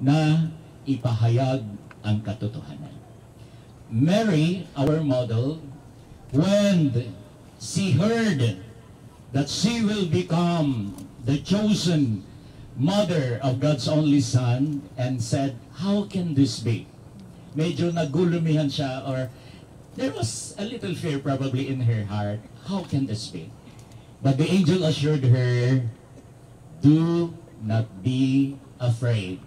na ipahayag ang katotohanan. Mary, our model, when she heard that she will become the chosen mother of God's only Son and said, how can this be? Medyo nagulumihan siya, or there was a little fear probably in her heart. How can this be? But the angel assured her, do not be afraid.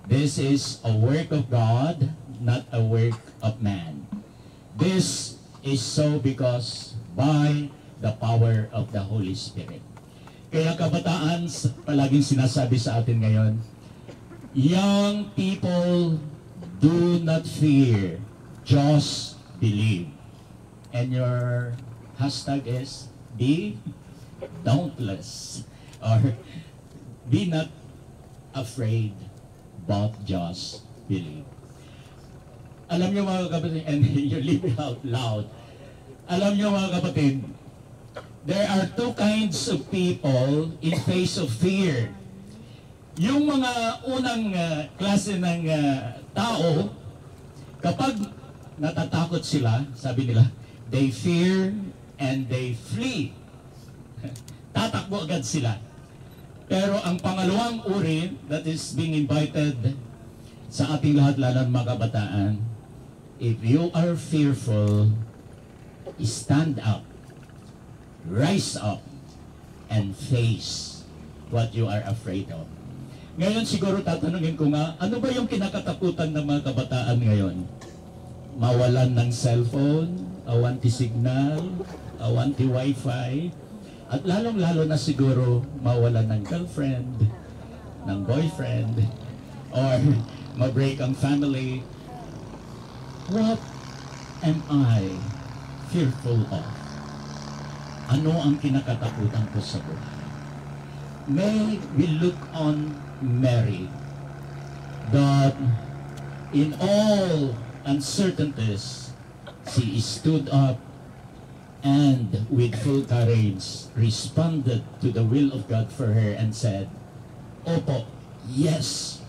This is a work of God, not a work of man. This is so because by the power of the Holy Spirit. Kaya kabataan, palaging sinasabi sa atin ngayon, young people, do not fear, just believe. And your hashtag is be dauntless, or be not afraid, but just believe. Alam niyo mga kapatid, and you live it out loud. Alam niyo mga kapatid, there are two kinds of people in face of fear. Yung mga unang klase ng tao, kapag natatakot sila, sabi nila, they fear and they flee. Tatakbo agad sila. Pero ang pangalawang uri that is being invited sa ating lahat, lalo ng mga kabataan, if you are fearful, stand up, rise up, and face what you are afraid of. Ngayon siguro tatanungin ko nga, ano ba yung kinakatakutan ng mga kabataan ngayon? Mawalan ng cellphone, awanti signal, awanti wifi, at lalong-lalo na siguro mawalan ng girlfriend, ng boyfriend, or ma-break ang family. What am I fearful of? Ano ang kinakatakutan ko sa buhay? May we look on Mary, that in all uncertainties, she stood up and with full courage responded to the will of God for her and said, Opo, yes,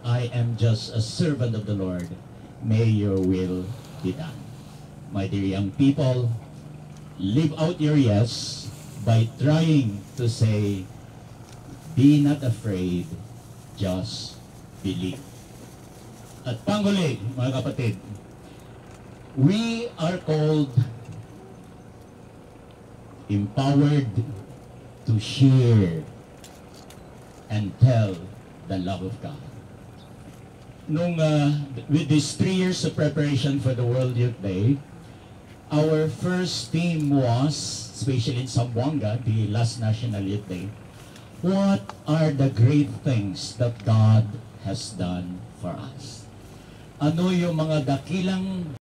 I am just a servant of the Lord. May your will be done. My dear young people, live out your yes by trying to say, be not afraid, just believe. At panghuli, mga kapatid, we are called, empowered to share and tell the love of God. With these 3 years of preparation for the World Youth Day, our first theme was, especially in Zamboanga, the last National Youth Day, what are the great things that God has done for us? Ano yung mga dakilang